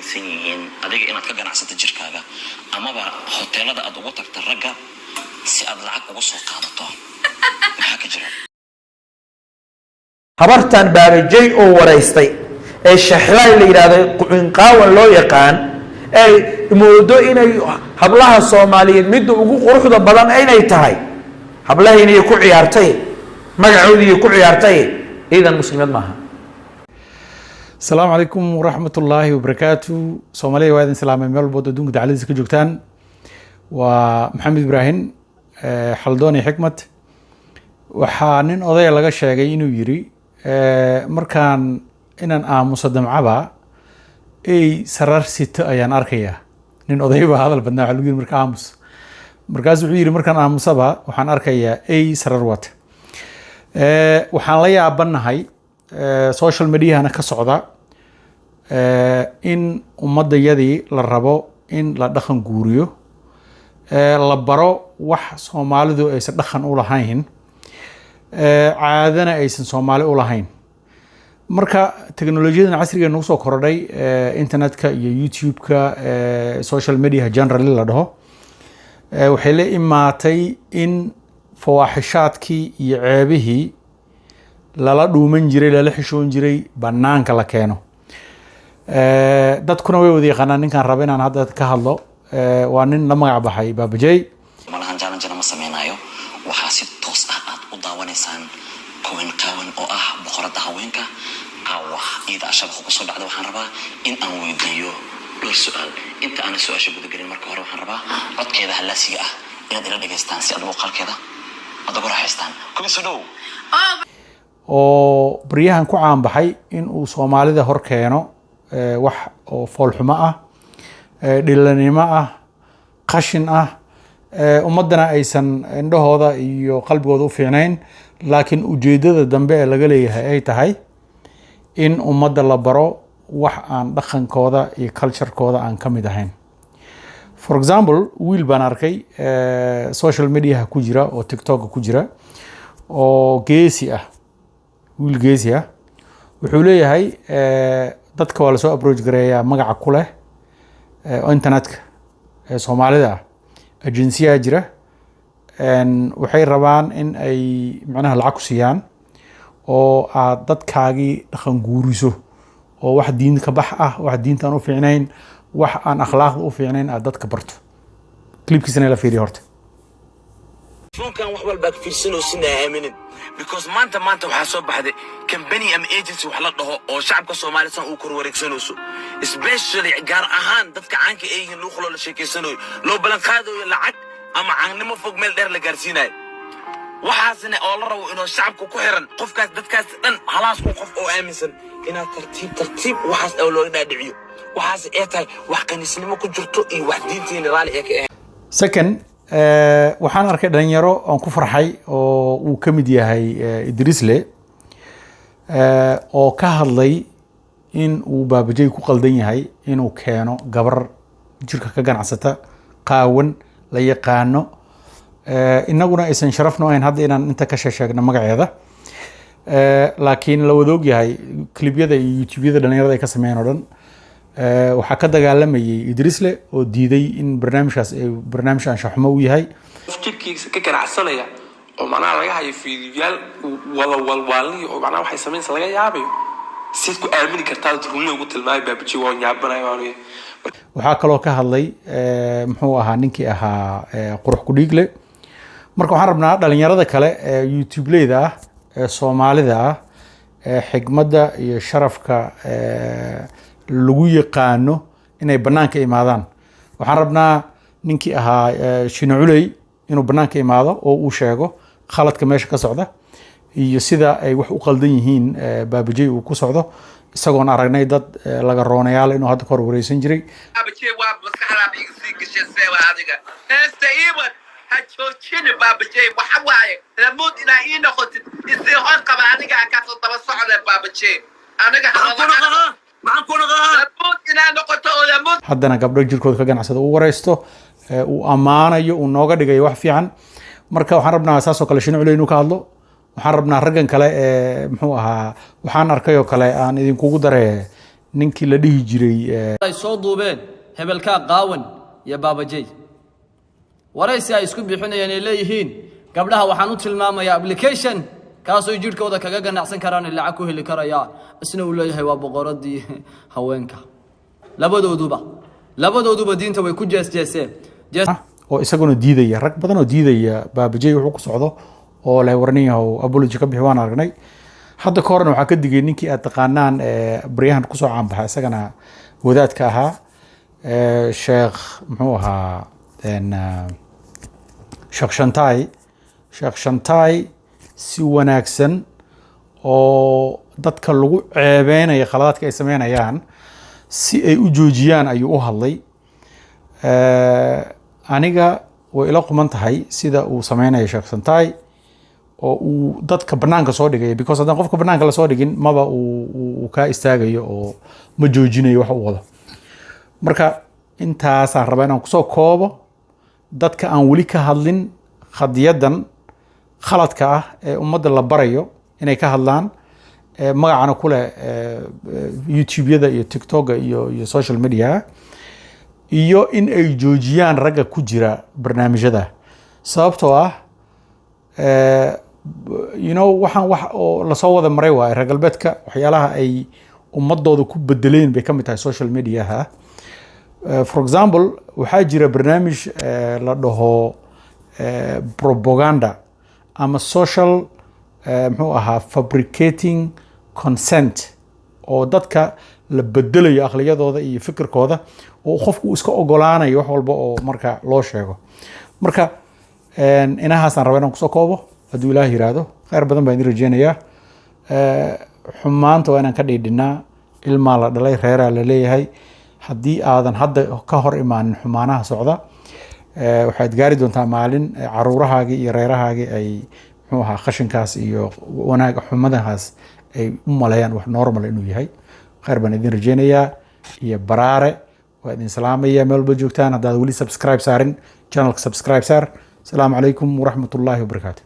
aaminsan yihiin adiga inaad ka ganacsato jirkaaga amaba hoteelada aad ugu tagto ragga si aad lacag ugu soo qaadato maxaa ka jira habartan baarajay oo wareystay ee shaxlay la yiraahdo qinqaawan loo yaqaan ay moodo inay hablaha Soomaaliyeed mid ugu quruxda badan inay tahay hablaha inay ku ciyaartay magacoodii ku ciyaartay idan muslimad maaha. السلام عليكم ورحمة الله وبركاته. سومالي وادن سلام ميل بود دونك دعالي زك جوكتان ومحمد إبراهيم حلدوني حكمة وحانين أضيع لغا شاقي إنو يري مركان إنان مصدم عبا أي سرار ست أيان أركيا نين أضيع بهذا البناء علوين مركا آموس مركاز عيري مركان آموسابا وحان أركيا أي سرار وات وحان ليا عبنا هاي social media أنا كصعدة إن ومدة يدي للربو إن لا دخن جوريو لبرو وح سومالي ذو إيش دخن أولا هين عادنا إيش سومالي أولا هين مركا تكنولوجيا العصرية نوصل كردي إنترنت كا يوتيوب كا social media generally لده وحلا إما تي إن فواحشات كي يعبه lala dhuuman jiray lala xishoon jiray banaanka la keeno dadkuna way wada yaqaanaan ninkan raba inaan hadda ka hadlo waa nin la magac baxay Baabajay malahan challenge ma sameeynaayo waxa si toos ah aad u daawanaysaan Coin Kawan oo ah boqorada haweenka wax ida shabaqa ku soo dhacday waxaan rabaa in aan weydiiyo dhowr su'aal inta aan su'aasha guda galin marka hore waxaan rabaa codkeeda halaasiga ah inaad ila dhageystaan si aad muuqaalkeeda aad ugu raaxaystaan kuma soo dhow oo bariyahan ku caan baxay in uu Soomaalida hor keeno wax oo foolxumo ah dhilanimo ah qashin ah ummadana aysan indhahooda iyo qalbigooda u fiicnayn laakiin ujeedada dambe ee laga leeyahay ay tahay in ummadda la baro wax aan dhaqankooda iyo culture-kooda aan ka mid ahayn. For example, wiil baan arkay social media ku jira oo TikTok ku jira oo geesi ah wiil geesi ah wuxuu leeyahay dadka waa la soo approach gareeyaa magaca ku leh internetka Soomaalida agency jira waxay rabaan in ay macnaha lacag ku siiyaan oo aad dadkaagii dhaqan guuriso oo wax diin ka bax ah wax diintan u fiicnayn wax aan akhlaaqda u fiicnayn aad dadka barto clipkiisana la fiiriyo horta kan wax walba ka fiirsano sina aaminin because maanta waxa soo baxday company am agency wax la dhaho oo shacabka Soomaaliyeed uu kor wareegsanayso especially gaar ahaan dadka caanka ay yihiin loo kholo la sheekeysanayo loo balan qaadayo lacag ama caanimo fog meel dheer la gaarsiinayo waxaasna oo la rabo inuu shacabku ku xiran qofkaas dadkaas dhan halaas ku qof oo aaminsan inaad tartiib waxaas oo loo dhaadhiciyo waxaas ay tahay wax qanisnimo ku jirto iyo wax diinteena raali ah ka second waxaan arkay dhalinyaro aan ku farxay oo uu ka mid yahay Idrisle oo ka hadlay in uu Baabajay ku qaldan yahay inuu keeno gabar jirka ka ganacsata qaawan la yaqaano inaguna aysan sharafno ahayn hadda inaan inta ka sheegno magaceeda laakiin la wada og yahay clipyada iyo YouTube-yada dhalinyarada ay ka sameeyeen oo dhan waxaa ka dagaalamayay Idrisle oo diiday in barnaamijkaas ay barnaamij aan shaxmo u yahay fikirkiisa ka ganacsanaya oo macnaha laga hayo fiidiyaal walwalwaalii oo macnaha waxay sameynaysaa laga yaabayo si ku aamini kartaa runtii ugu tilmaamay Baabajay waa yaabanayo waxaa kaloo ka hadlay muxuu ahaa ninkii ahaa qurux ku dhiigle marka waxaan rabnaa dhalinyarada kale ee YouTube-leyda ah ee Soomaalida ah ee xigmadda iyo sharafka lagu yaqaano inay banaanka imaadaan waxaan rabnaa ninkii ahaa Shinaculey inuu banaanka imaado oo uu sheego khaladka meesha ka socda iyo sida ay wax u qaldan yihiin Baabajay uu ku socdo isagoon aragnay dad laga roonayaal inuu hadda kor wareysan jiray Baabajay waa maskaxda iga sii gashay waa adiga heestayban ha joojin Baabajay waxa waaye lamood inaa ii noqotid isii hor qaba adiga ka soo daba socda Baabajay aniga haddana gabdho jirkooda ka ganacsada uu wareysto uu amaanayo uu nooga dhigayo wax fiican marka waxaan rabnaa saas oo kale Shinaculey inuu ka hadlo waxaan rabnaa raggan kale muxuu ahaa waxaan arkay oo kale aan idin kugu daray ninkii la dhihi jiray ay soo duubeen hebelka qaawan iyo baabajay waraysi ay isku bixinayeen ay leeyihiin gabdhaha waxaan u tilmaamayaa application kaasoo jirkooda kaga ganacsan karaan lacag ku heli karayaan isna uu leeyahay waa boqoradii haweenka labadooduba diinta way ku jeesjeeseen oo isaguna diidaya rag badan oo diidaya baabajay wuxuu ku socdo oo leh warniyahow apology ka bixi waan aragnay hadda ka horna waxaa ka digay ninkii aad taqaanaan baryahan kusoo caanbaxa isagana wadaadka ahaa sheekh muxuu ahaa sheekh shantaay si wanaagsan oo dadka lagu ceebeynayo khaladaadka ay sameynayaan si ay u joojiyaan ayuu u hadlay aniga way ila quman tahay sida uu sameynayo sheekh shantaay oo uu dadka banaanka soo dhigaya because haddaan qofka banaanka la soo dhigin maba uu kaa istaagayo oo ma joojinayo wax u wado marka intaasaan rabaa inaan kusoo koobo dadka aan weli ka hadlin khadiyadan khaladka ah ee ummadda la barayo inay ka hadlaan magacana ku leh youtube-yada iyo tiktok iyo social media iyo in ay joojiyaan ragga ku jira barnaamijyada sababtoo ah waxaan wax oo lasoo wada maray waaye reer galbeedka waxyaalaha ay ummadooda ku bedeleen bay ka mid tahay social mediaha for example waxaa jira barnaamij la dhaho propaganda ama social muxuu ahaa fabricating consent oo dadka la bedelayo aqliyadooda iyo fikirkooda oo qofku iska ogolaanayo wax walba oo marka loo sheego marka inahaasaan raba inaan kusoo koobo hadduu ilaah yiraahdo khayr badan baan idin rajeynayaa xumaanta waa inaan ka dhiidhinaa ilmaa la dhalay reeraa la leeyahay haddii aadan hadda ka hor imaanin xumaanaha socda waxaad gaari doontaa maalin caruurahaagii iyo reerahaagii ay muxuu ahaa qashinkaas iyo wanaaga xumadahaas ay u maleeyaan wax normal inuu yahay khayr baan idin rajeynayaa iyo baraare waa idin salaamaya meel walba joogtaan haddaad weli subscribe saarin channelka subscribe saar السلام عليكم ورحمة الله وبركاته.